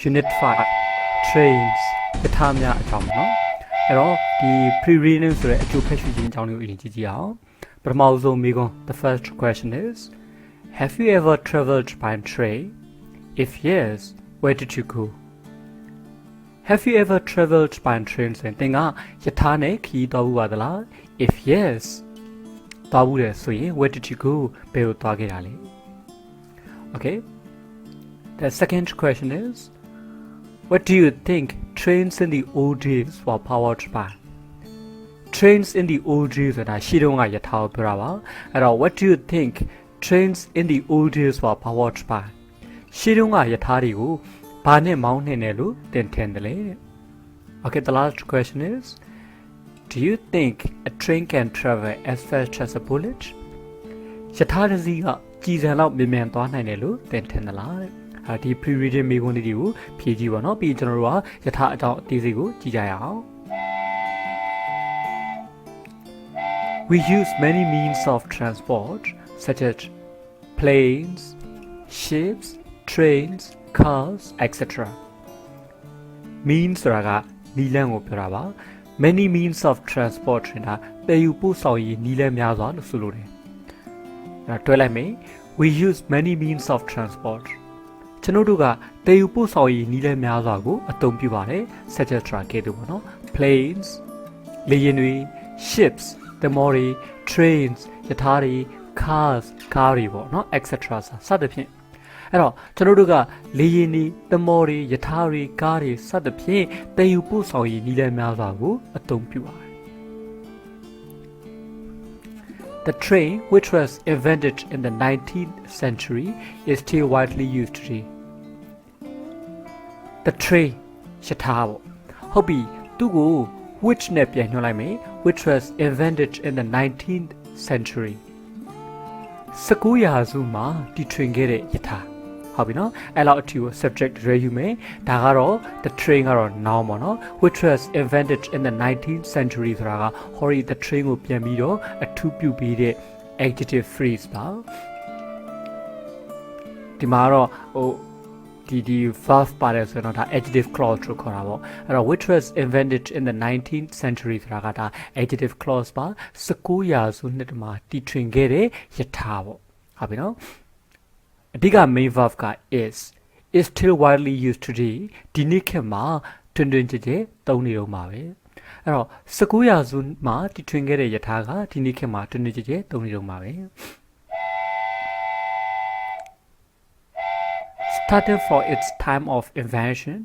Unit 5 Trains ယထာများအကြောင်းပေါ့နော်အဲ့တော့ဒီ pre-reading ဆိုတဲ့အကျိုးဖတ်ရှုခြင်းအကြောင်းလေးကိုအရင်ကြည့်ကြည့်အောင်ပထမဆုံးမေးခွန်း The first question is Have you ever traveled by train? If yes, where did you go? Have you ever traveled by train ဆိုရင်သင်ကယထာနဲ့ခရီးသွားဘူးပါသလား If yes သွားဘူးတယ်ဆိုရင် where did you go ဘယ်ကိုသွားခဲ့တာလဲ Okay The second question is What do you think trains in the old days were powered by? Trains in the old days ဆိုတာရှေ့တုန်းကယထာကိုပြောတာပါအဲ့တော့ What do you think trains in the old days were powered by? ရှေ့တုန်းကယထာတွေကိုဘာနဲ့မောင်းနှင်တယ်လို့သင်ထင်တယ်လဲ Okay the last question is Do you think a train can travel as fast as a bullet? ယထာတစ်စီးကကြည်စံလောက်မြန်သွားနိုင်တယ်လို့သင်ထင်သလားဒီ pre-reading မေးခွန်းလေးတွေကိုဖြေကြည့်ပါနော်ပြီးကျွန်တော်တို့ကယထာအကြောင်းအသေးစိတ်ကိုကြည့်ကြရအောင် We use many means of transport such as planes, ships, trains, cars, etc. Means ဆိုတာကနည်းလမ်းကိုပြောတာပါ Many means of transport ဆိုတာတည်ယူပို့ဆောင်ရေးနည်းလမ်းများစွာလို့ဆိုလိုတယ်အဲ့တွဲလိုက်မယ် We use many means of transportကျွန်တော်တို့ကတည်ယူပို့ဆောင်ရေးနည်းလမ်းများစွာကိုအသုံးပြုပါတယ် such as ကဲ့သို့ပေါ့နော် planes လေယာဉ်တွေ ships သင်္ဘောတွေ trains ရထားတွေ cars ကားတွေပေါ့နော် etc စသဖြင့်အဲ့တော့ကျွန်တော်တို့ကလေယာဉ်တွေသင်္ဘောတွေရထားတွေကားတွေစသဖြင့်တည်ယူပို့ဆောင်ရေးနည်းလမ်းများစွာကိုအသုံးပြုပါတယ် The train, which was invented in the 19th century, is still widely used today. The train, ယထာပေါ့ဟုတ်ပြီသူ့ကို which နဲ့ပြန်ညွှန်းလိုက်မယ် which was invented in the 19th century. 19ရာစုမှာတီထွင်ခဲ့တဲ့ယထာဟုတ်ပြီနော်အဲ့လောက်အထူကို subject ရွေးယူမယ်ဒါကတော့ the train ကတော့ noun ပေါ့နော် which was invented in the 19th century ဆိုတာက hori the train ကိုပြန်ပြီးတော့အထူးပြုပြီးတဲ့ adjective phrase ပါဒီမှာတော့ဒီ verb ပါတယ်ဆိုတော့ဒါ adjective clause လို့ခေါ်တာပေါ့အဲ့တော့ which was invented in the 19th century ဆိုတာကဒါ adjective clause ပါ19ရာစုနှစ်မှာတီထွင်ခဲ့တဲ့ယထာပေါ့ဟုတ်ပြီနော်အဓိက main verb က is still widely used today ဒီနေ့ခေတ်မှာတွင်တွင်ကြဲကြဲသုံးနေတော့မှာပဲအဲ့တော့19ရာစုမှာတီထွင်ခဲ့တဲ့ယထာကဒီနေ့ခေတ်မှာတွင်တွင်ကြဲကြဲသုံးနေတော့မှာပဲ Starting from its time of invention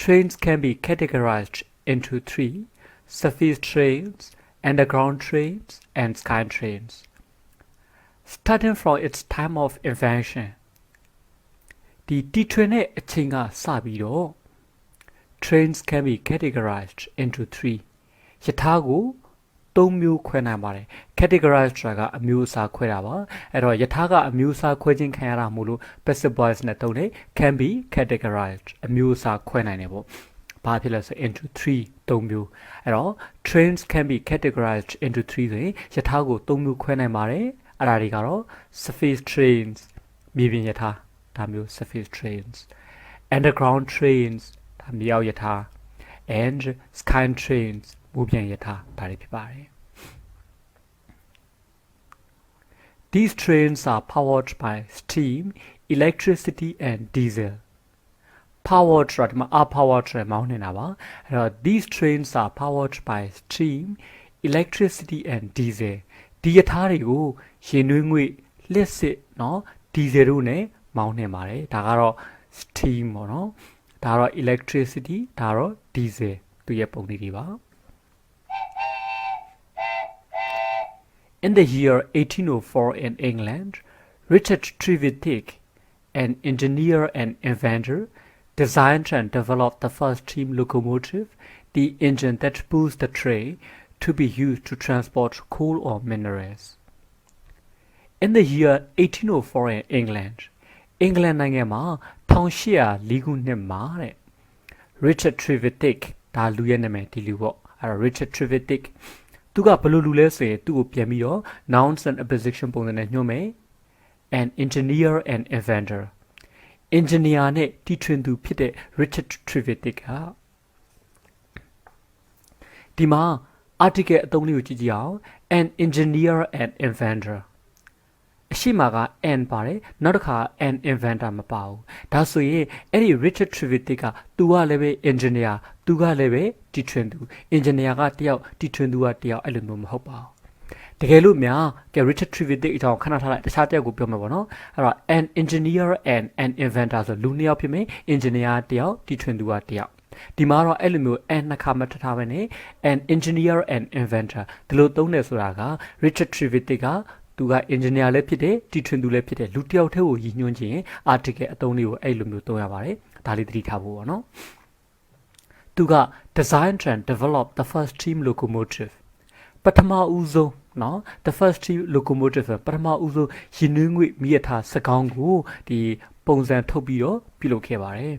trains can be categorized into three surface trains underground trains and sky trains Starting from its time of invention ဒီတီထွင်တဲ့အချိန်ကစပြီးတော့ trains can be categorized into three ယထာကို၃မျိုးခွဲနိုင်ပါတယ် categorize ဆိုတာကအမျိုးအစားခွဲတာပါအဲ့တော့ယထာကအမျိုးအစားခွဲခြင်းခံရတာမို့လို့ passive voice နဲ့သုံးတယ် can be categorized အမျိုးအစားခွဲနိုင်တယ်ပေါ့ဘာဖြစ်လဲဆို into three ၃မျိုးအဲ့တော့ trains can be categorized into three ဆိုရင်ယထာကို၃မျိုးခွဲနိုင်ပါတယ်အဲ့ဒါတွေကတော့ surface trains မြေပြင်ယထာဒါမျိုး surface trains underground trains ဒါမြေအောက်ယထာ and sky trains မိုးပြန်ယထာဒါတွေဖြစ်ပါတယ် These trains are powered by steam, electricity and diesel. Powered ဆိုတာဒီမှာ are powered ဆိုတဲ့မောင်းနေတာပါအဲ့တော့ these trains are powered by steam, electricity and diesel. ဒီယထာတွေကိုရေနွေးငွေ့လျှက်စစ်เนาะ diesel တို့နဲ့မောင်းနေပါတယ်ဒါကတော့ steam ပေါ့နော်ဒါကတော့ electricity ဒါကတော့ diesel သူရဲ့ပုံလေးတွေပါ In the year 1804 in England, Richard Trevithick, an engineer and inventor, designed and developed the first steam locomotive, the engine that pulls the train, to be used to transport coal or minerals. In the year 1804 in England, အင်္ဂလန်နိုင်ငံမှာ1804ခုနှစ်မှာတဲ့ Richard Trevithick ဒါလူရဲ့နာမည်ဒီလူပေါ့အဲ့တော့ Richard Trevithick သူကဘယ်လိုလူလဲဆိုရင်သူ့ကိုပြန်ပြီးတော့ nouns and preposition ပုံစံနဲ့ညွှန်းမယ် an engineer and inventor engineer နဲ့တီထွင်သူဖြစ်တဲ့ Richard Trevithick ကဒီမှာ article အသုံးလေးကိုကြည့်ကြည့်အောင် an engineer and inventor အရှိမက an ပါတယ်နောက်တစ်ခါ an inventor မပါဘူးဒါဆိုရင်အဲ့ဒီ Richard Trevithick ကသူကလည်းပဲ engineer သူကလည်းပဲတီထွင်သူ engineer ကတယောက်တီထွင်သူကတယောက်အဲ့လိုမျိုးမဟုတ်ပါဘူးတကယ်လို့များကဲ Richard Trevithick အကြောင်းခဏထားလိုက်တခြားတယောက်ကိုပြောမှာပေါ့နော်အဲ့တော့ an engineer and an inventor ဆိုလူနှစ်ယောက်ဖြစ်မယ် engineer တယောက်တီထွင်သူကတယောက်ဒီမှာတော့အဲ့လိုမျိုး an နှစ်ခါမှထထားပဲね an engineer and inventor ဒီလိုသုံးတယ်ဆိုတာက Richard Trevithick ကသူက engineer လည်းဖြစ်တယ်တီထွင်သူလည်းဖြစ်တယ်လူတစ်ယောက်တည်းကိုရည်ညွှန်းခြင်း article အသုံးလေးကိုအဲ့လိုမျိုးသုံးရပါတယ်ဒါလေးသတိထားဖို့ပေါ့နော်သူက designed and developed the first steam locomotive ပထမဦးဆုံးเนาะ the first steam locomotive ပထမဦးဆုံးရင်းနှီးငွေ့မီးရထားစကောင်းကိုဒီပုံစံထုတ်ပြီးတော့ပြုလုပ်ခဲ့ပါတယ်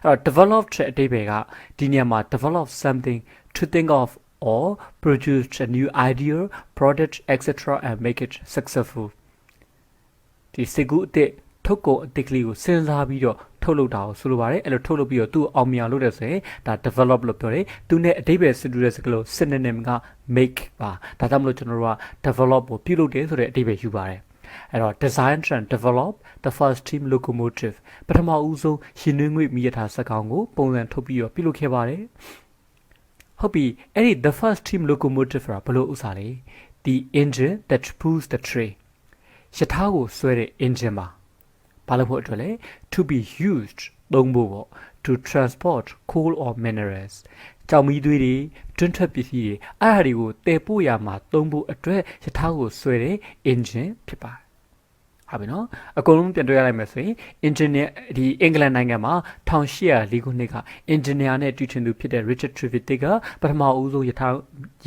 အဲ့တော့ developed အဓိပ္ပာယ်ကဒီနေရာမှာ develop something to think of or produce a new idea product etc and make it successful ဒီစကူအစ်ထုတ်ကုန်အစ်ကလေးကိုစဉ်းစားပြီးတော့ထုတ်လုပ်တာကိုဆိုလိုပါတယ်အဲ့လိုထုတ်လုပ်ပြီးတော့သူ့အောင်မြင်လုပ်တယ်ဆိုရင်ဒါ develop လို့ပြောတယ်သူနဲ့အဓိပ္ပာယ်ဆတူတဲ့စကားလုံး synonym က make ပါဒါကြောင့်မလို့ကျွန်တော်တို့က develop ကိုပြုလုပ်တယ်ဆိုတဲ့အဓိပ္ပာယ်ယူပါတယ်အဲ့တော့ design and develop the first steam locomotive ပထမဦးဆုံးရင်းနှီးငွေ့မီးရထားစက်ကောင်ကိုပုံစံထုတ်ပြီးတော့ပြုလုပ်ခဲ့ပါတယ်ဟုတ်ပြီအဲ့ဒီ the first steam locomotive ဆိုတာဘယ်လိုဥစ္စာလဲ the engine that pulls the train ရထားကိုဆွဲတဲ့ engine ပါဘာလို့ဖို့အတွက်လဲ to be used သုံးဖို့ပေါ့ to transport coal or minerals ကြောင်မီးသွေးတွေတွန်းထွက်ပစ္စည်းတွေအဲ့ဒါတွေကိုတည်ပို့ရမှာသုံးဖို့အတွက်ရထားကိုဆွဲတဲ့ engine ဖြစ်ပါတယ်ဟုတ်ပြီနော်အကုန်လုံးပြန်တွေ့ရလိုက်မယ်ဆိုရင် engineer ဒီအင်္ဂလန်နိုင်ငံမှာ1804ခုနှစ်က engineer နဲ့တီထွင်သူဖြစ်တဲ့ Richard Trevithick ကပထမဦးဆုံးရထား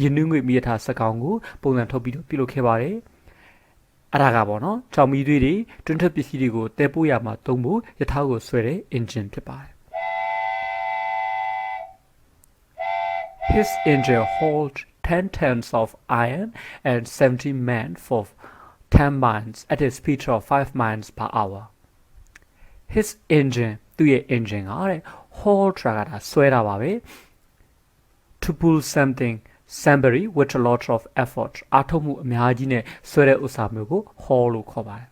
ရင်းနှီးငွေ့မီးရထားစက်ကောင်ကိုပုံစံထုတ်ပြီးတော့ပြုလုပ်ခဲ့ပါတယ်အဲ့ဒါကပေါ့နော်ကြောင်မီးသွေးတွေတွန်းထွက်ပစ္စည်းတွေကိုတည်ပို့ရမှာသုံးဖို့ရထားကိုဆွဲတဲ့ engine ဖြစ်ပါတယ် His engine hauled 10 tons of iron and 70 men for 10 miles at a speed of 5 miles per hour. His engine သူ့ရဲ့ engine ကတဲ့ haul ဆိုတာကဆွဲတာပါပဲ to pull something somebody with a lot of effort အားထုတ်မှုအများကြီးနဲ့ဆွဲတဲ့ဥစ္စာမျိုးကို haul လို့ခေါ်ပါတယ်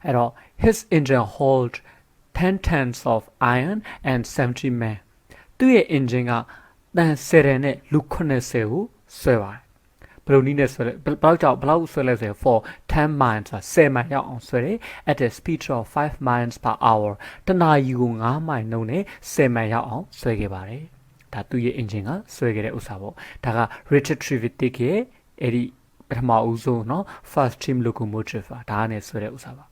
အဲ့တော့ his engine hauled 10 tons of iron and 70 men သူ့ရဲ့ engine ကတန်10တန်နဲ့လူ80ကိုဆွဲပါတယ်ဘယ်လိုနည်းနဲ့ဆွဲလဲဘယ်လောက်ဆွဲလဲဆိုရင် for 10 miles 10မိုင်ရောက်အောင်ဆွဲတယ် at a speed of 5 miles per hour တနာရီကို9မိုင်နှုန်းနဲ့10မိုင်ရောက်အောင်ဆွဲခဲ့ပါတယ်ဒါသူ့ရဲ့ engine ကဆွဲခဲ့တဲ့ဥစ္စာပေါ့ဒါက Richard Trevithick ရဲ့အဲ့ဒီပထမဦးဆုံးเนาะ first steam locomotive ပါဒါနဲ့ဆွဲတဲ့ဥစ္စာပါ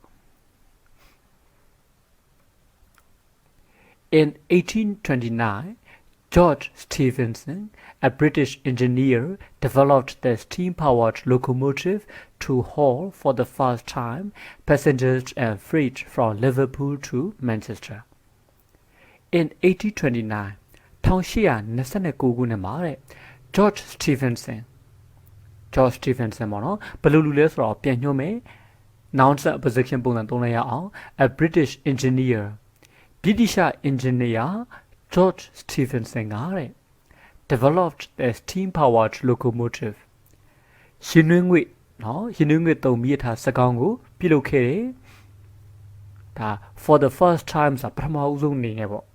In 1829 George Stephenson, a British engineer, developed the steam-powered locomotive to haul for the first time passengers and freight from Liverpool to Manchester. In 1829, 1829ခုနှစ်မှာတဲ့ George Stephenson ပေါ့နော်ဘယ်လိုလူလဲဆိုတော့ပြန်ညွှန်းမယ် noun position ပုံစံသုံးလိုက်ရအောင် a British engineer ဗြိတိရှ engineer George Stephenson ကတဲ့ developed the steam powered locomotive ရင်းနှီးငွေ့သုံးမီးရထားစက်ကောင်ကိုပြုလုပ်ခဲ့တယ်ဒါ for the first time ဆိုပထမဦးဆုံးအနေနဲ့ပေါ့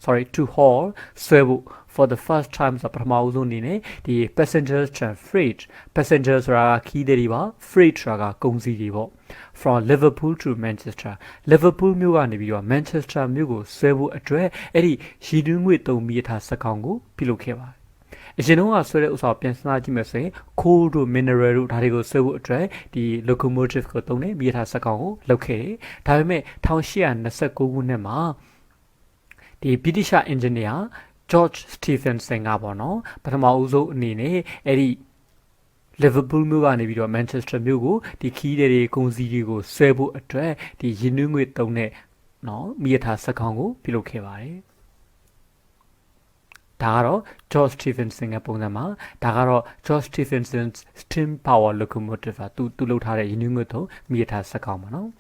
sorry to haul ဆွဲဖို့ for the first time ဆိုပထမဦးဆုံးအနေနဲ့ဒီ passengers and freight passengers ဆိုတာကခီးသည်တွေပါ freight ဆိုတာကကုန်စည်တွေပေါ့ from Liverpool to Manchester Liverpool မြို့ကနေပြီးတော့ Manchester မြို့ကိုဆွဲဖို့အတွက်အဲ့ဒီရည်နှီးငွေ့သုံးမီးရထားစက်ကောင်ကိုပြုလုပ်ခဲ့ပါတယ်အရင်တော့ဆွဲတဲ့ဥစ္စာကိုပြန်စဉ်းစားကြည့်မယ်ဆိုရင် coal တို့ mineral တို့ဒါတွေကိုဆွဲဖို့အတွက်ဒီ locomotive ကိုသုံးတဲ့မီးရထားစက်ကောင်ကိုလုပ်ခဲ့တယ်ဒါပေမဲ့1829ခုနှစ်မှာဒီဗြိတိရှ engineer George Stephenson ကပေါ့နော်ပထမဦးဆုံးအနေနဲ့အဲ့ဒီ Liverpool မြို့ကနေပြီးတော့ Manchester မြို့ကိုဒီခီးတွေကုန်စည်တွေကိုဆွဲဖို့အတွက်ဒီရင်းနှီးငွေတုံးတဲ့နော်မီးရထားစက်ခေါင်းကိုပြုလုပ်ခဲ့ပါတယ်ဒါကတော့ George Stephenson ရဲ့ပုံစံမှာဒါကတော့ George Stephenson's steam power locomotive ကသူလုပ်ထားတဲ့ရင်းနှီးငွေတုံးမီးရထားစက်ခေါင်းပါနော်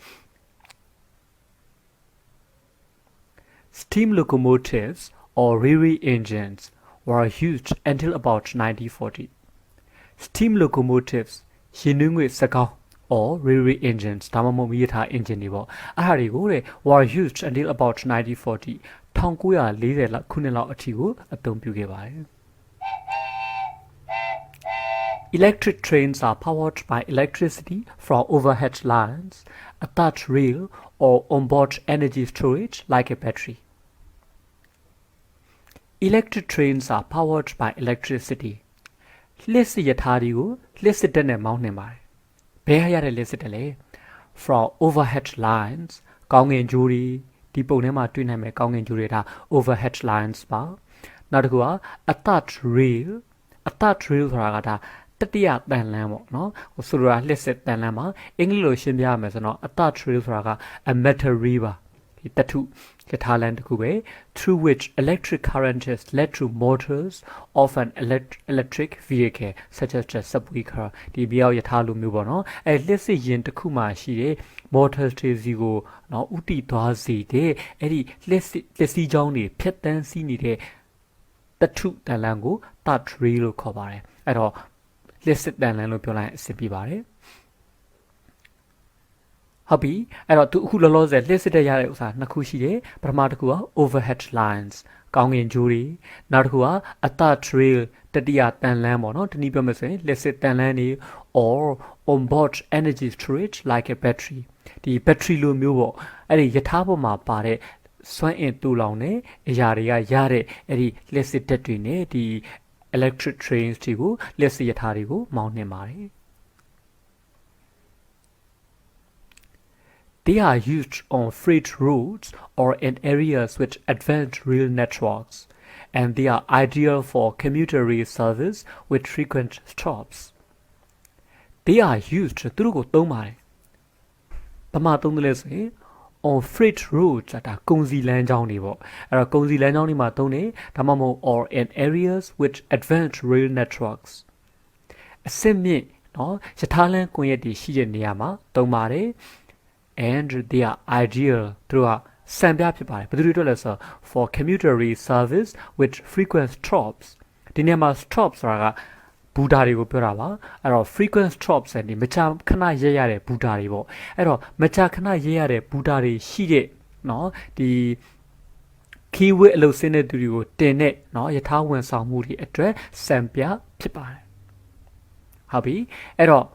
Steam locomotives or railway engines were used until about 1940. Steam locomotives ရင်းနှီးငွေစက်ခေါင်း or railway engines ဒါမှမဟုတ်မီးရထား engine တွေပေါ့အဲ့ဒါတွေကိုတဲ့ were used until about 1940 1940လောက်ခုနှစ်လောက်အထိကိုအသုံးပြုခဲ့ပါတယ် Electric trains are powered by electricity from overhead lines, attached rail, or onboard energy storage like a battery. Electric trains are powered by electricity. လျှပ်စစ်ရထားတွေကိုလျှပ်စစ်ဓာတ်နဲ့မောင်းနှင်ပါတယ်။ဘယ်ဟာရတဲ့လျှပ်စစ်ဓာတ်လဲ from overhead lines ကောင်းကင်ကြိုးတွေဒီပုံထဲမှာတွေ့နိုင်မယ်ကောင်းကင်ကြိုးတွေဒါ overhead lines ပါ။နောက်တစ်ခုက attached rail ဆိုတာကဒါတတိယတန်လမ်းပေါ့နော်ဟိုဆိုလိုတာလျှပ်စစ်တန်လမ်းမှာအင်္ဂလိပ်လိုရှင်းပြရမယ်ဆိုတော့ attached rail ဆိုတာက a metal rail ပါဒီတထုရထားလမ်းတစ်ခုပဲ through which electric current is led to motors of an electric vehicle such as the subway car ဒီမြောက်ရထားလိုမျိုးပေါ့နော်အဲလျှပ်စစ်ယာဉ်တစ်ခုမှရှိတဲ့ motors တွေစီကိုနော်ဥတီသွားစေတဲ့အဲ့ဒီလျှပ်စီးကြောင်းတွေဖြတ်တန်းစီးနေတဲ့တထုတန်လမ်းကို touch rail လို့ခေါ်ပါတယ်အဲ့တော့လျှပ်စစ်တန်လမ်းလို့ပြောလိုက်အဆင်ပြေပါတယ်ဟုတ်ပြီအဲ့တော့သူအခုလောလောဆယ်လျှပ်စစ်တက်ရတဲ့ဥစ္စာနှစ်ခုရှိတယ်ပထမတစ်ခုက overhead lines ကောင်းကင်ကြိုးတွေနောက်တစ်ခုက attached rail တတိယတန်လမ်းပေါ့နော်တနည်းပြောမယ်ဆိုရင်လျှပ်စစ်တန်လမ်းတွေ or onboard energy storage like a battery ဒီ battery လိုမျိုးပေါ့အဲ့ဒီယထာပေါ်မှာပါတဲ့စွမ်းအင်တူလောင်တဲ့အရာတွေကရတဲ့အဲ့ဒီလျှပ်စစ်ဓာတ်တွေနဲ့ဒီ electric trains တွေကိုလျှပ်စစ်ရထားတွေကိုမောင်းနှင်ပါတယ် They are used on freight routes or in areas with advanced rail networks, and they are ideal for commuter rail service with frequent stops. They are used သူတို့ကိုသုံးပါတယ်။ဘာမှသုံးတယ်လဲဆိုရင် on freight routes ဒါကုန်စည်လမ်းကြောင်းတွေပေါ့။အဲ့တော့ကုန်စည်လမ်းကြောင်းတွေမှာသုံးတယ်ဒါမှမဟုတ် or in areas with advanced rail networks. အဆင့်မြင့်နော်ရထားလမ်းကွန်ရက်တွေရှိတဲ့နေရာမှာသုံးပါတယ်။ and they are ideal သူတို့ကစံပြဖြစ်ပါတယ်ဘယ်သူတွေအတွက်လဲဆို for commuter rail service with frequent stops ဒီနေရာမှာ stop ဆိုတာကဘူတာတွေကိုပြောတာပါအဲ့တော့ frequent stops နဲ့မကြာခဏရက်ရတဲ့ဘူတာတွေပေါ့အဲ့တော့မကြာခဏရက်ရတဲ့ဘူတာတွေရှိတဲ့เนาะဒီခီးဝဲအလုပ်စင်းတဲ့သူတွေကိုတင်တဲ့เนาะယထာဝန်ဆောင်မှုတွေအတွက်စံပြဖြစ်ပါတယ်ဟုတ်ပြီအဲ့တော့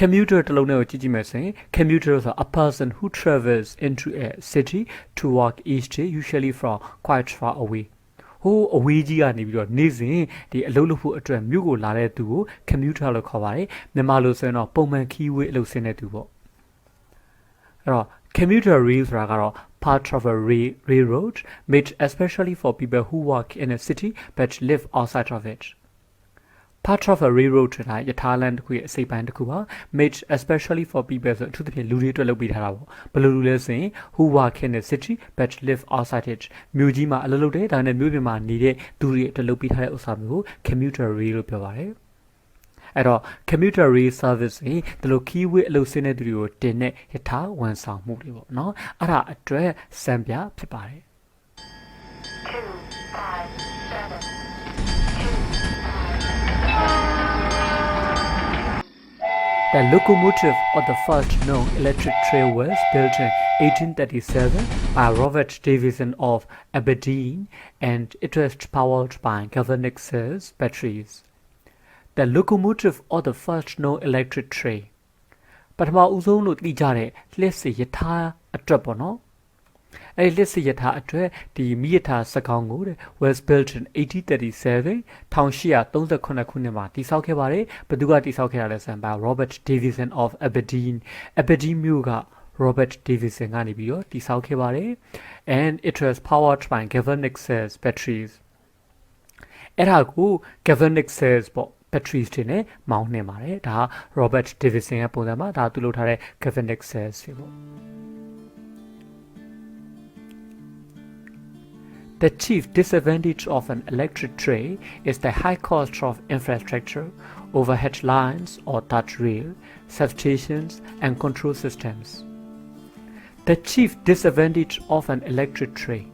commuter တလုံးနဲ့ကိုကြည့်ကြည့်မယ်ဆိုရင် commuter ဆိုတာ a person who travels into a city to work each day usually from quite far away ဟိုအဝေးကြီးကနေပြီးတော့နေ့စဉ်ဒီအလုပ်လုပ်ဖို့အတွက်မြို့ကိုလာတဲ့သူကို commuter လို့ခေါ်ပါတယ်မြန်မာလိုဆိုရင်တော့ပုံမှန်ခီးဝေးအလုပ်ဆင်းတဲ့သူပေါ့အဲ့တော့ commuter rail ဆိုတာကတော့ part of a railroad made especially for people who work in a city but live outside of it part of a railroad ဆိုတာယထာလမ်းတစ်ခုရဲ့အစိပ်ပိုင်းတစ်ခုပါ made especially for people ဆိုအထူးသဖြင့်လူတွေအတွက်လုပ်ပေးထားတာပေါ့ဘယ်လိုလူလဲဆိုရင် who work in a city but live outside it မြို့ကြီးမှာအလုပ်လုပ်တယ်ဒါနဲ့မြို့ပြင်မှာနေတဲ့သူတွေအတွက်လုပ်ပေးထားတဲ့ဥစ္စာမျိုးကို commuter rail လို့ပြောပါတယ်အဲ့တော့ commuter rail service ဒီလို keyway အလုပ်ဆင်းတဲ့သူတွေကိုတင်တဲ့ယထာဝန်ဆောင်မှုတွေပေါ့နော်အဲ့ဒါအတွက်စံပြဖြစ်ပါတယ်The locomotive of the first known electric train was built in 1837 by Robert Davison of Aberdeen and it was powered by galvanic cells batteries. The locomotive of the first known electric train ပထမဦးဆုံးလို့သိကြတဲ့လျှပ်စစ်ရထားအတွက်ပေါ့နော်အဲ့လျှပ်စစ်ရထားအတွက်ဒီမီးရထားစက်ကောင်ကိုတဲ့ was built in 1837 1838ခုနှစ်မှာတည်ဆောက်ခဲ့ပါတယ်ဘယ်သူကတည်ဆောက်ခဲ့တာလဲဆိုရင် Robert Davison of Aberdeen မြို့က Robert Davison ကနေပြီးတော့တည်ဆောက်ခဲ့ပါတယ် and it was powered by galvanic cells batteries အဲ့ဒါကို galvanic cells ပေါ့ batteries တွေနဲ့မောင်းနှင်ပါတယ်ဒါ Robert Davidson ရဲ့ပုံစံမှာဒါသူလုပ်ထားတဲ့ galvanic cells တွေပေါ့ The chief disadvantage of an electric tray is the high cost of infrastructure, overhead lines or touch rail, substations and control systems. The chief disadvantage of an electric tray.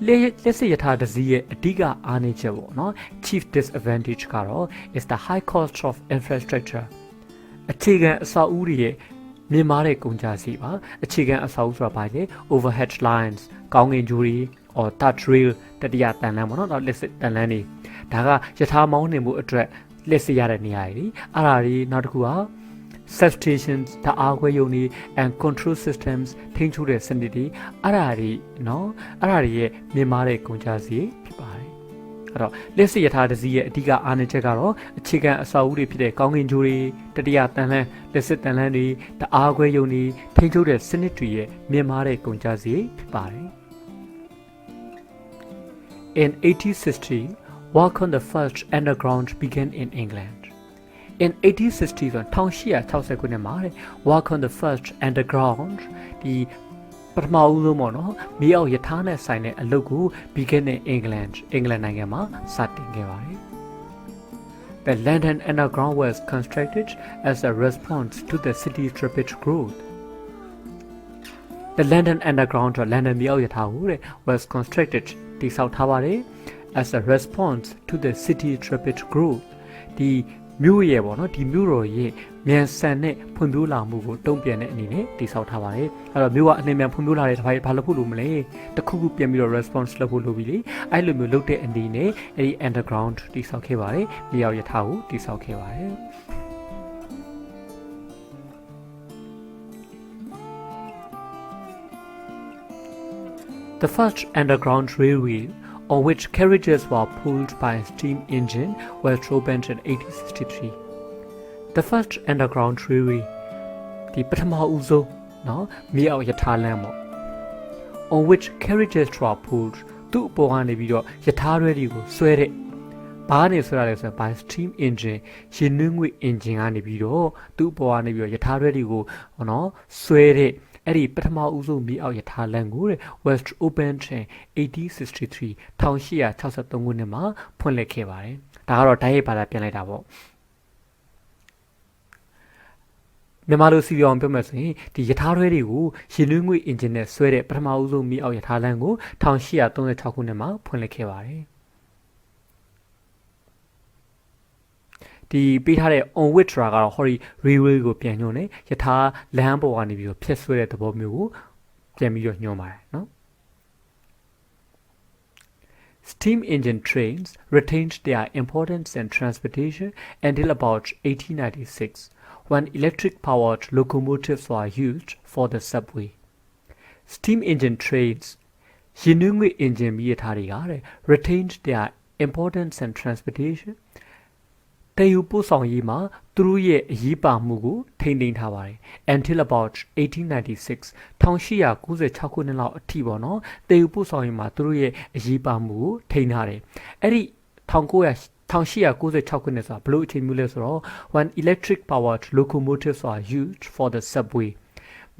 Let's say yatha dasi ye adiga aane che bo no chief disadvantage karo is the high cost of infrastructure. Achigan asawu ri ye myinma de konja si ba achigan asawu soda ba le overhead lines, kaungin juri or touch rail တတိယတန်လန်းပေါ့နော်လက်စစ်တန်လန်းနေဒါကယထာမောင်းနေမှုအတွက်လက်စစ်ရတဲ့နေရာကြီးအဲ့ဒါကြီးနောက်တစ်ခုက substations တအားခွဲယုံနေ and control systems ထိန်းချုပ်တဲ့စနစ်တွေအဲ့ဒါကြီးနော်အဲ့ဒါတွေရဲ့မြင်မာတဲ့ကုန်ကြစည်ဖြစ်ပါတယ်အဲ့တော့လက်စစ်ယထာတစည်းရဲ့အဓိကအားနည်းချက်ကတော့အခြေခံအဆောက်အဦတွေဖြစ်တဲ့ကောင်းကင်ဂျိုးတွေတတိယတန်လန်းလက်စစ်တန်လန်းတွေတအားခွဲယုံနေထိန်းချုပ်တဲ့စနစ်တွေရဲ့မြင်မာတဲ့ကုန်ကြစည်ဖြစ်ပါတယ်In 1860, work on the first underground began in England. In 1860, 1860 ခုနှစ်မှာ work on the first underground ဒီပထမဦးဆုံးပေါ့နော်မြေအောက်ယထာနဲ့ဆိုင်တဲ့အလုပ်ကို began in England အင်္ဂလန်နိုင်ငံမှာစတင်ခဲ့ပါတယ် The London Underground was constructed as a response to the city's rapid growth. The London Underground or London မြေအောက်ယထာကို was constructedတည်ဆောက်ထားပါတယ် as a response to the city's rapid growth ဒီမြို့ရဲ့ပေါ့နော်ဒီမြို့တော်ရဲ့မြန်ဆန်တဲ့ဖွံ့ဖြိုးလာမှုကိုတုံ့ပြန်တဲ့အနေနဲ့တည်ဆောက်ထားပါတယ်အဲ့တော့မြို့ကအနှင်မြန်ဖွံ့ဖြိုးလာတဲ့တစ်ပိုင်းဘာလုပ်ဖို့လိုမလဲတစ်ခုခုပြန်ပြီးတော့ response လုပ်ဖို့လိုပြီလေအဲ့လိုမျိုးလုပ်တဲ့အနေနဲ့အဲ့ဒီ underground တည်ဆောက်ခဲ့ပါတယ်မြေအောက်ယထာကိုတည်ဆောက်ခဲ့ပါတယ် The first underground railway on which carriages were pulled by a steam engine was opened in 1863. The first underground railway, the ပထမဦးဆုံးနော်မြေအောက်ယထာလမ်းပေါ့ on which carriages were pulled သူ့အပေါ်ကနေပြီးတော့ယထာရွဲတွေကိုဆွဲတဲ့ဘာနဲ့ဆွဲရလဲဆိုတော့ by steam engine ရေနွေးငွေ engine ကနေပြီးတော့သူ့အပေါ်ကနေပြီးတော့ယထာရွဲတွေကိုနော်ဆွဲတဲ့အဲ့ဒီပထမဦးဆုံးမြေအောက်ယထာလမ်းကို West Open 1863 1863ခုနှစ်မှာဖွင့်လှစ်ခဲ့ပါတယ်ဒါကတော့တိုက်ရိုက်ဘာသာပြန်လိုက်တာပေါ့မြန်မာလိုစီပြောင်းပြောမယ်ဆိုရင်ဒီယထာတွဲတွေကိုရေနွေးငွေ engine နဲ့ဆွဲတဲ့ပထမဦးဆုံးမြေအောက်ယထာလမ်းကို1836ခုနှစ်မှာဖွင့်လှစ်ခဲ့ပါတယ်ဒီပေးထားတဲ့ on which ကတော့ hori railway ကိုပြန်ညွှန်းတယ်ယထာလမ်းပေါ်ကနေပြီးတော့ဖြတ်ဆွဲတဲ့သဘောမျိုးကိုပြန်ပြီးတော့ညွှန်းပါတယ်နော် Steam engine trains retained their importance in transportation until about 1896 when electric powered locomotives were used for the subway Steam engine trains ရေနွေးငွေ engine မြေထားတွေက retained their importance in transportationတည်ယူပို့ဆောင်ရေးမှာသူတို့ရဲ့အရေးပါမှုကိုထိန်းသိမ်းထားပါတယ် until about 1896 1896ခုနှစ်လောက်အထိပေါ့နော်တည်ယူပို့ဆောင်ရေးမှာသူတို့ရဲ့အရေးပါမှုကိုထိန်းထားတယ်အဲ့ဒီ1896ခုနှစ်ဆိုတာဘလို့အချိန်မျိုးလဲဆိုတော့ when electric powered locomotives are used for the subway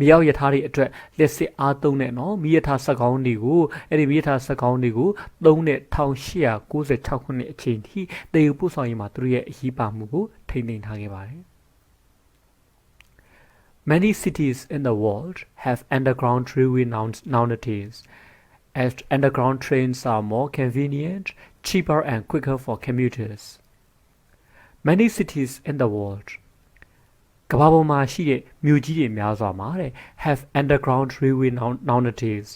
မြေအောက်ယထာတွေအတွက်လက်စစ်အားသုံးတဲ့နော်မြေယထာစက်ကောင်းတွေကိုအဲ့ဒီမြေယထာစက်ကောင်းတွေကိုသုံးတဲ့1896ခုနှစ်အချိန်ထိတည်ယူပို့ဆောင်ရေးမှာသူတို့ရဲ့အရေးပါမှုကိုထိန်းသိမ်းထားခဲ့ပါတယ် Many cities in the world have underground railway nowadays as underground trains are more convenient, cheaper and quicker for commuters. Many cities in the worldကမ္ဘာပေါ်မှာရှိတဲ့မြို့ကြီးတွေများစွာမှာ have underground railway nowadays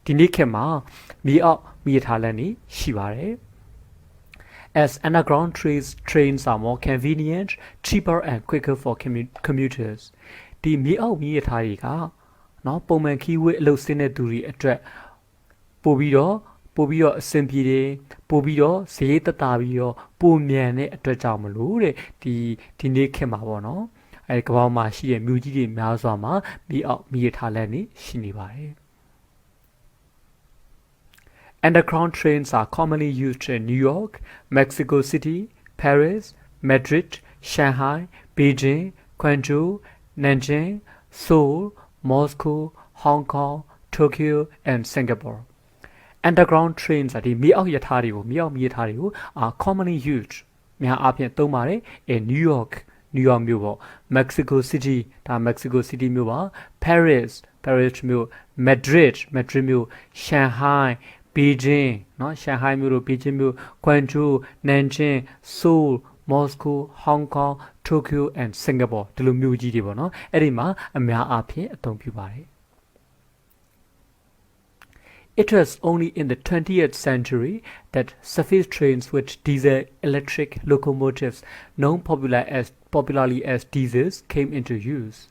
ဒီနေ့ခေတ်မှာမြေအောက်မြေထားလမ်းတွေရှိပါတယ် as underground trains are more convenient, cheaper and quicker for commuters ဒီမြေအောက်မြေထားတွေကနော်ပုံမှန်ခီးဝေးအလုပ်ဆင်းတဲ့သူတွေအတွက်ပို့ပြီးတော့အဆင်ပြေတယ်ပို့ပြီးတော့ဈေးသက်သာပြီးတော့ပုံမြန်တဲ့အတွက်ကြောင့်မလို့တဲ့ဒီနေ့ခေတ်မှာပေါ့နော်အဲ့ကမ္ဘာမှာရှိတဲ့မြို့ကြီးတွေများစွာမှာမြေအောက်မြေထားလမ်းတွေရှိနေပါတယ် Underground trains are commonly used in New York, Mexico City, Paris, Madrid, Shanghai, Beijing, Guangzhou, Nanjing, Seoul, Moscow, Hong Kong, Tokyo, and Singapore. Underground trains ဒီမြေအောက်ရထားတွေကိုမြေအောက်မြေထားတွေကို are commonly used များအားဖြင့်သုံးပါတယ် in New York မြို့ပေါ့ Mexico City ဒါ Mexico City မြို့ပါ Paris မြို့ Madrid မြို့ Shanghai Beijing เนาะ Shanghai မြို့တို့ Beijing မြို့ Guangzhou Nanjing Seoul Moscow Hong Kong Tokyo and Singapore ဒီလိုမြို့ကြီးတွေပေါ့เนาะအဲ့ဒီမှာအများအားဖြင့်အသုံးပြုပါတယ် It was only in the 20th century that surface trains with diesel-electric locomotives, known popularly as diesels, came into use.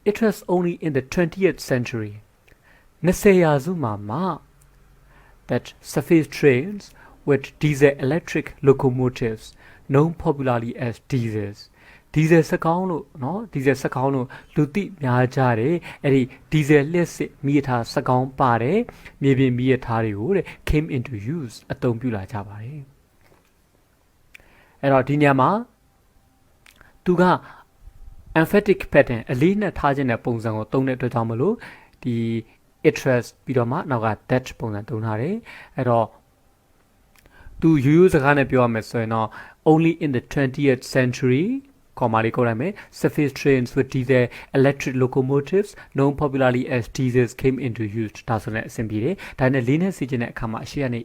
It was only in the 20th century, that surface trains with diesel-electric locomotives, known popularly as diesels, diesel စကောင်းလို့เนาะ diesel စကောင်းလို့လူသိများကြတယ်အဲ့ဒီ diesel လျှက်စစ်မိရထားစကောင်းပါတယ်မြေပြင်မိရထားတွေကိုတဲ့ came into use အသုံးပြုလာကြပါတယ်အဲ့တော့ဒီညမှာသူက emphatic pattern အလေးနဲ့ထားခြင်းတဲ့ပုံစံကိုသုံးတဲ့အတွက်ကြောင့်မလို့ဒီ interest ပြီးတော့မှနောက်က that ပုံစံသုံးထားတယ်အဲ့တော့သူရိုးရိုးစကားနဲ့ပြောရမယ်ဆိုရင်တော့ only in the 20th century surface trains with diesel electric locomotives known popularly as diesels came into use ဒါဆိုလည်းအဆင်ပြေတယ်ဒါနဲ့လေးနဲ့စီခြင်းတဲ့အခါမှာအရှိကနေ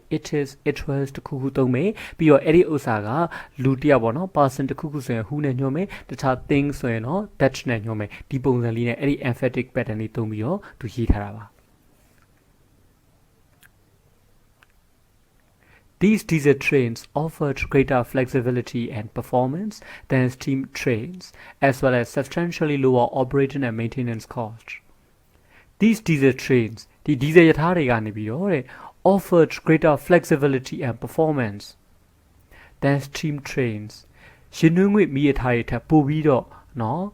it was တခုခုသုံးမယ်ပြီးတော့အဲ့ဒီဥစ္စာကလူတစ်ယောက်ပေါ့နော် person တခုခုဆိုရင် who နဲ့ညွှန်းမယ်တခြား thing ဆိုရင်တော့ that နဲ့ညွှန်းမယ်ဒီပုံစံလေးနဲ့အဲ့ဒီ emphatic pattern လေးသုံးပြီးတော့သူရေးထားတာပါThese diesel trains offered greater flexibility and performance than steam trains, as well as substantially lower operating and maintenance costs. These diesel trains, the diesel ရထားတွေကနေပြီးတော့ offered greater flexibility and performance than steam trains. ရှင်နှွေးငွေ့မီးရထားတွေထပ်ပိုပြီးတော့နော်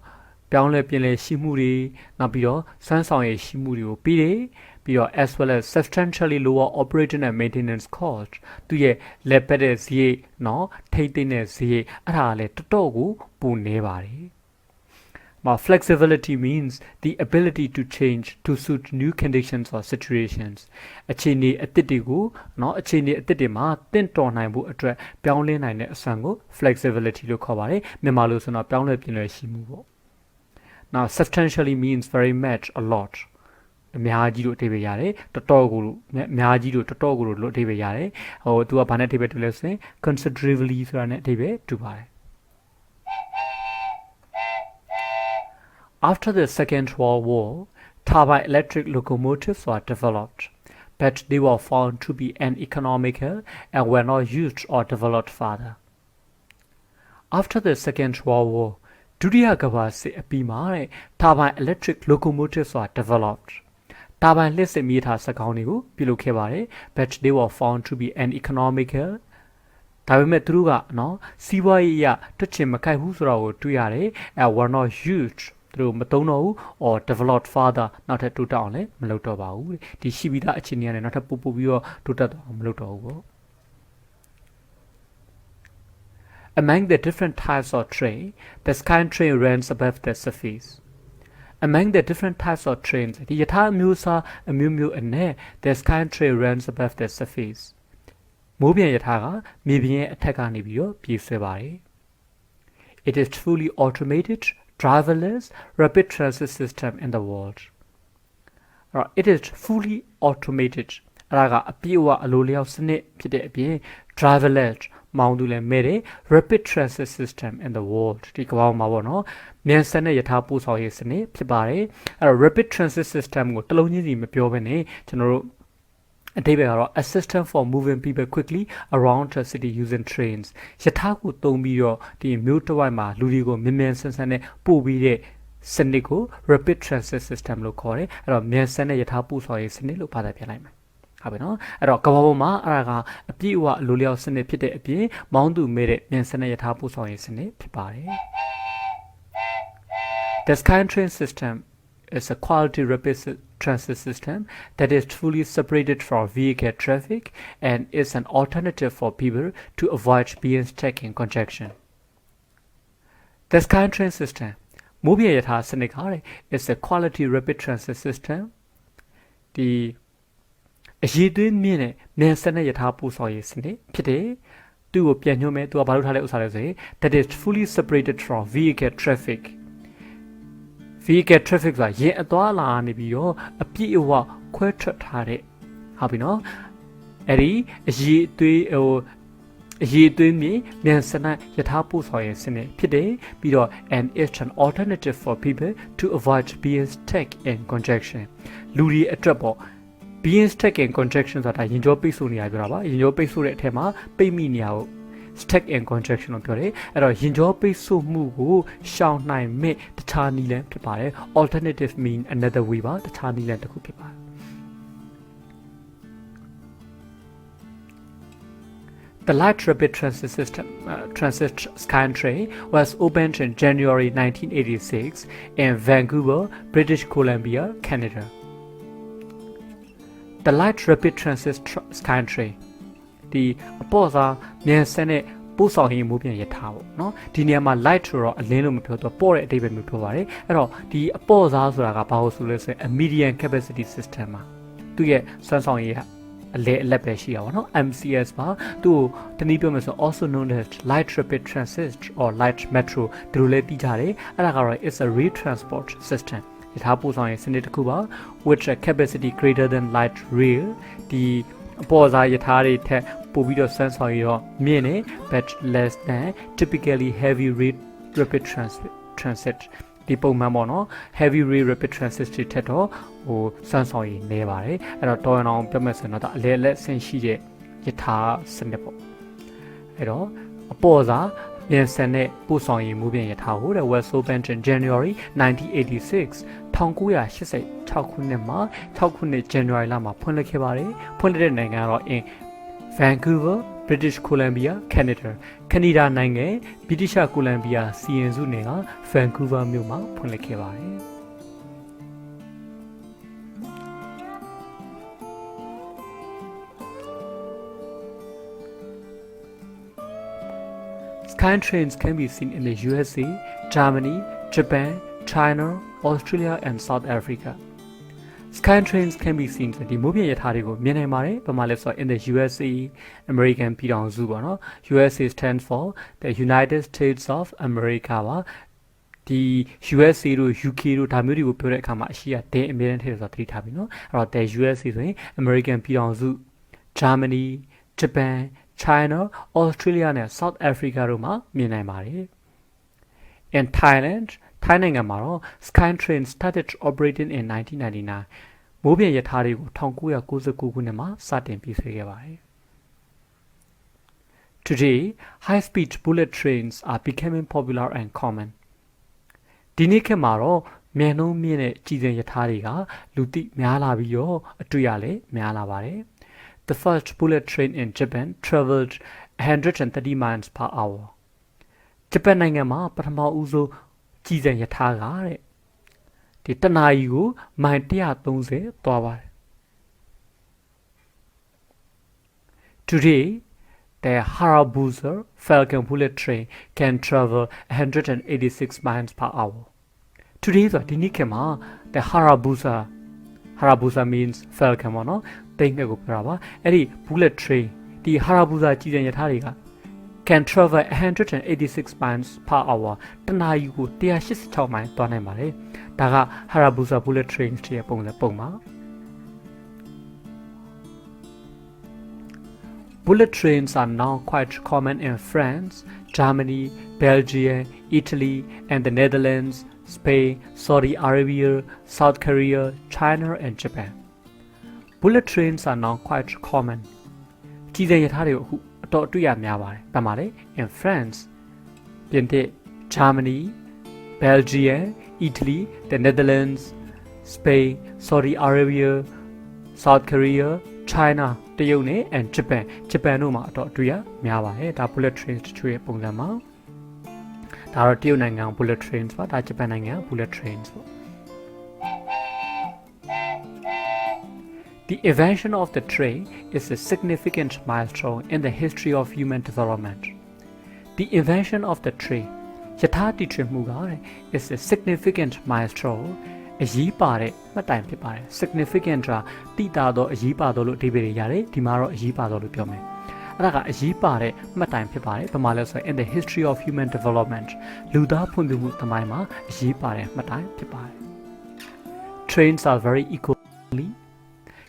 ပြောင်းလဲပြင်လဲရှိမှုတွေနောက်ပြီးတော့စွမ်းဆောင်ရည်ရှိမှုတွေကိုပြီးတယ်ပြီးတော့ as well as substantially lower operating and maintenance cost သူရဲ့လက်ပတ်တဲ့ဈေးနော်ထိတ်သိမ်းတဲ့ဈေးအဲ့ဒါလည်းတော်တော်ကိုပိုနေပါတယ်But flexibility means the ability to change to suit new conditions or situations အခြေအနေအသစ်တွေကိုနော်အခြေအနေအသစ်တွေမှာတင့်တော်နိုင်ဖို့အတွက်ပြောင်းလဲနိုင်တဲ့အစွမ်းကို flexibility လို့ခေါ်ပါတယ်မြန်မာလိုဆိုတော့ပြောင်းလဲပြင်လဲရှိမှုပေါ့Now substantially means very much a lot အများကြီးလို့အဓိပ္ပာယ်ရတယ်တော်တော်ကိုလို့အများကြီးလို့တော်တော်ကိုလို့အဓိပ္ပာယ်ရတယ်ဟိုသူကဘာနဲ့အဓိပ္ပာယ်တူလဲဆိုရင် considerably ဆိုတာနဲ့အဓိပ္ပာယ်တူပါတယ် After the Second World War turbine electric locomotives were developed but they were found to be uneconomical and were not used or developed further After the Second World War ဒုတိယကမ္ဘာစစ်အပြီးမှာတဲ့ turbine electric locomotives were developed turbine လျှပ်စစ်မီးထားစက်ကောင်းတွေကိုပြုလုပ်ခဲ့ပါတယ် but they were found to be uneconomical ဒါပေမဲ့သူတို့ကနော်စီးပွားရေးအရတွက်ချင်မကိုက်ဘူးဆိုတာကိုတွေ့ရတယ် and were not used သူတို့မသုံးတော့ဘူး or developed further နောက်ထပ်တိုးတက်အောင်လည်းမလုပ်တော့ပါဘူးဒီရှိပြီးသားအခြေအနေကနေနောက်ထပ်ပို့ပြီးတော့တိုးတက်အောင်မလုပ်တော့ဘူးပေါ့ Among the different types of train, the sky train runs above the surface. Among the different types of trains, the yata musa a mu and the sky train runs above the surface. Mobian yataga, mibian attackani bio, pisebari. It is fully automated, driverless, rapid transit system in the world. It is fully automated. Raga apiwa aloliao snit pide driverless. မောင်းသူလည်းမဲ့တယ် rapid transit system in the world ဒီကမ္ဘာမှာပေါ့နော်မြန်ဆန်တဲ့ယထာပို့ဆောင်ရေးစနစ်ဖြစ်ပါတယ်အဲ့တော့ rapid transit system ကိုတလုံးချင်းစီမပြောဘဲနဲ့ကျွန်တော်တို့အဓိပ္ပာယ်ကတော့ a system for moving people quickly around the city using trains ယထာကိုသုံးပြီးတော့ဒီမြို့တစ်ဝိုက်မှာလူတွေကိုမြန်မြန်ဆန်ဆန်နဲ့ပို့ပြီးတဲ့စနစ်ကို rapid transit system လို့ခေါ်တယ်အဲ့တော့မြန်ဆန်တဲ့ယထာပို့ဆောင်ရေးစနစ်လို့ဘာသာပြန်လိုက်မယ်ဟုတ်ပြီနော်အဲ့တော့ကမ္ဘာပေါ်မှာအဲ့ဒါကအပြည့်အဝလိုလျောက်စနစ်ဖြစ်တဲ့အပြင်မောင်းသူမဲ့တဲ့မြန်ဆန်တဲ့ယထာပို့ဆောင်ရေးစနစ်ဖြစ်ပါတယ် The SkyTrain system is a quality rapid transit system that is fully separated from vehicle traffic and is an alternative for people to avoid being stuck in congestion The SkyTrain system မိုးပြရထားစနစ်က is a quality rapid transit system ဒီအရေးသွေးမြင့်တဲ့မြန်စနစ်ရထားပို့ဆောင်ရေးစနစ်ဖြစ်တယ်သူ့ကိုပြန်ညွှန်းမယ်သူကဘာလို့ထားလဲဥစားလဲဆိုရင် that is fully separated from vehicle traffic vehicle traffic ဆိုတာယာဉ်အသွားလာနေပြီးတော့အပြည့်အဝခွဲထွက်ထားတဲ့ဟုတ်ပြီနော်အဲ့ဒီအရေးသွေးမြန်စနစ်ရထားပို့ဆောင်ရေးစနစ်ဖြစ်တယ်ပြီးတော့ and it's an alternative for people to avoid being stuck in congestion လူတွေအတွက်ပေါ့ being stuck in congestion ဆိုတာရင်ကြောပိတ်ဆို့နေရပြောတာပါရင်ကြောပိတ်ဆို့တဲ့အထက်မှာပိတ်မိနေရကို stuck in congestion လို့ပြောတယ်အဲ့တော့ရင်ကြောပိတ်ဆို့မှုကိုရှောင်နိုင်မဲ့တခြားနည်းလမ်းဖြစ်ပါတယ် alternative mean another way ပါတခြားနည်းလမ်းတစ်ခုဖြစ်ပါတယ်The light rapid transit system, transit SkyTrain, was opened in January 1986 in Vancouver, British Columbia, Canada. The light rapid transit SkyTrain, the အပေါ်စားမြန်စနစ်ပို့ဆောင်ရေးမှုပြန်ရထားပေါ့နော်ဒီနေရာမှာ light ဆိုတော့အလင်းလို့မပြောတော့ပေါ့တဲ့အဓိပ္ပာယ်မျိုးပြောပါတယ်အဲ့တော့ဒီအပေါ်စားဆိုတာကဘာလို့ဆိုလဲဆိုရင် a medium capacity system မှာသူရဲ့စွမ်းဆောင်ရည်အလဲအလက်ပဲရှိရပါတော့ MCS ပါသူ့တနည်းပြောမယ်ဆို also known as light rapid transit or light metro ဒီလိုလဲသိကြတယ်အဲ့ဒါကတော့ is a rail transport system ရထားပို့ဆောင်ရေးစနစ်တစ်ခုပါ with a capacity greater than light rail ဒီအပေါ်စားရထားတွေထက်ပိုပြီးတော့စွမ်းဆောင်ရည်တော့မြင့်နေ but less than typically heavy rail rapid transit ဒီပုံမှန်ပေါ့နော် heavy rail rapid transit တွေထက်တော့ဟိုစွမ်းဆောင်ရည်နည်းပါတယ်အဲ့တော့တော်ရအောင်ပြောမယ်ဆိုရင်တော့အလဲလက်ဆင့်ရှိတဲ့ရထားစနစ်ပေါ့အဲ့တော့အပေါ်စားမြန်စနစ်ပို့ဆောင်ရေးမှုပြင်ရထားကို the was opened in January 1986 1986ခုနှစ်မှာ6ခုနှစ် January လမှာဖွင့်လှစ်ခဲ့ပါတယ်ဖွင့်လှစ်တဲ့နိုင်ငံကတော့ in Vancouver British Columbia Canada ကနေဒါနိုင်ငံဗြိတိရှ်ကိုလံဘီယာစီရင်စုနယ်က Vancouver မြို့မှာဖွင့်လှစ်ခဲ့ပါတယ် SkyTrains can be seen in the USA, Germany, Japan, China, Australia and South Africa. SkyTrains can be seen ဒီမိုးပြရထားတွေကိုမြင်နိုင်ပါတယ်။ဘာမှလဲဆိုတော့ in the USA, American ပြည်ထောင်စုပေါ့နော်။ USA stands for the United States of America ပါ။ဒီ USA တို့ UK တို့ဒါမျိုးတွေကိုပြောတဲ့အခါမှာအရှိရတဲ့အမြဲတမ်းထည့်ဆိုတော့သတိထားပြီနော်။အဲ့တော့ the USA ဆိုရင် American ပြည်ထောင်စု Germany, Japan, China, Australia နဲ့ South Africa တို့မှာမြင်နိုင်ပါတယ်။ In Thailand, ထိုင်းနိုင်ငံမှာတော့ SkyTrain started operating in 1999 မိုးပြရထားတွေကို1999ခုနှစ်မှာစတင်ပြည့်ဆွဲခဲ့ပါတယ်။ Today, high-speed bullet trains are becoming popular and common. ဒီနေ့ခေတ်မှာတော့မြန်နှုန်းမြင့်တဲ့ကြည်စင်ရထားတွေကလူသိများလာပြီးတော့အတွေ့အလဲများလာပါတယ်။ The first bullet train in Japan traveled 130 miles per hour. ဂျပန်နိုင်ငံမှာပထမဦးဆုံးကြည်စံရထားကတဲ့ဒီတနာရီကိုမိုင်130သွားပါတယ် Today the Hayabusa Falcon bullet train can travel 186 miles per hour. Today ဆိုဒီနေ့ခေတ်မှာ the Hayabusa means Falcon ပေါ့နော်တိတ်ငှက်ကိုပြောတာပါအဲ့ဒီ bullet train ဒီ Hayabusa ကြည်စံရထားတွေကcan travel 186 miles per hour တနာရီကို186မိုင်သွားနိုင်ပါတယ်ဒါက Hayabusa bullet train ရဲ့ပုံပါ Bullet trains are now quite common in France, Germany, Belgium, Italy and the Netherlands, Spain, Saudi Arabia, South Korea, China and Japan. Bullet trains are now quite common. ကြည်စံရထားတွေကိုတော့တွေ့ရများပါတယ်။ဘာမှလဲ in France, ပြင်သစ် Germany, Belgium, Italy, the Netherlands, Spain, Saudi Arabia, South Korea, China, တရုတ်နဲ့ and Japan တို့မှာတော့တွေ့ရများပါတယ်။ဒါ bullet trains တချို့ရဲ့ပုံစံပါ။ဒါတော့တရုတ်နိုင်ငံ bullet trains ပါ။ဒါဂျပန်နိုင်ငံ bullet trains ပေါ့။ The invention of the train is a significant milestone in the history of human development. The invention of the train ယထာတီထွင်မှုက is a significant milestone အရေးပါတဲ့မှတ်တိုင်ဖြစ်ပါတယ် significant ကတိတာတော့အရေးပါတော့လို့အဓိပ္ပာယ်ရရတယ်ဒီမှာတော့အရေးပါတော့လို့ပြောမယ်အဲ့ဒါကအရေးပါတဲ့မှတ်တိုင်ဖြစ်ပါတယ်ဘာမှလဲဆိုရင် in the history of human development လူသားဖွံ့ဖြိုးမှုသမိုင်းမှာအရေးပါတဲ့မှတ်တိုင်ဖြစ်ပါတယ် trains are very eco-friendly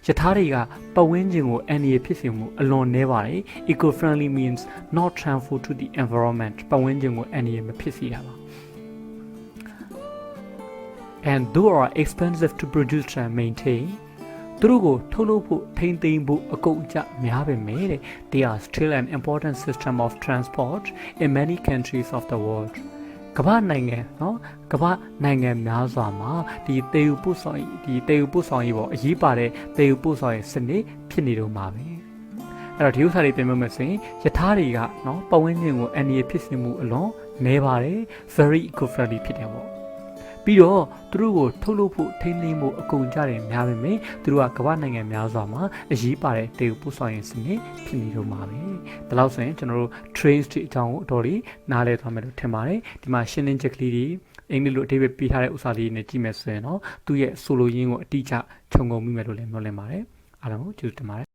ယထာတွေကပတ်ဝန်းကျင်ကိုအန္တရာယ်ဖြစ်စေမှုအလွန်နည်းပါတယ် eco-friendly means not harmful to the environment ပတ်ဝန်းကျင်ကိုအန္တရာယ်မဖြစ်စေရပါand though are expensive to produce and maintain သူတို့ကိုထုတ်လုပ်ဖို့ထိန်းသိမ်းဖို့အကုန်အကျများပေမဲ့တဲ့ they are still an important system of transport in many countries of the world ကမ္ဘာနိုင်ငံနော်ကမ္ဘာနိုင်ငံများစွာမှာဒီတေယူပို့ဆောင်ရေးပေါ့အရေးပါတဲ့တေယူပို့ဆောင်ရေးစနစ်ဖြစ်နေတော့မှာပဲအဲ့တော့ဒီဥစ္စာတွေပြင်ပြမယ်ဆိုရင်ယထာတွေကနော်ပတ်ဝန်းကျင်ကိုအန္တရာယ်ဖြစ်စေမှုအလွန်နည်းပါတယ် very eco-friendly ဖြစ်တယ်ပေါ့ပြီးတော့သူတို့ကိုထုတ်လုပ်ဖို့ထိန်းသိမ်းဖို့အကုန်ကြတယ်များပေမဲ့သူတို့ကကမ္ဘာနိုင်ငံများစွာမှာအရေးပါတဲ့တေယူပို့ဆောင်ရေးစနစ်ဖြစ်နေတော့မှာပဲဒါလို့ဆိုရင်ကျွန်တော်တို့ trains တွေအကြောင်းကိုအတော်လေးနားလည်သွားမယ်လို့ထင်ပါတယ်ဒီမှာရှင်းလင်းချက်ကလေးတွေအင်္ဂလိပ်လိုအဓိပ္ပာယ်ပေးထားတဲ့ဥစ္စာလေးတွေနဲ့ကြည့်မယ်ဆိုရင်တော့သူ့ရဲ့ဆိုလိုရင်းကိုအတိအကျခြုံငုံမိမယ်လို့လည်းပြောလင်းပါတယ်အားလုံးကိုကျေးဇူးတင်ပါတယ်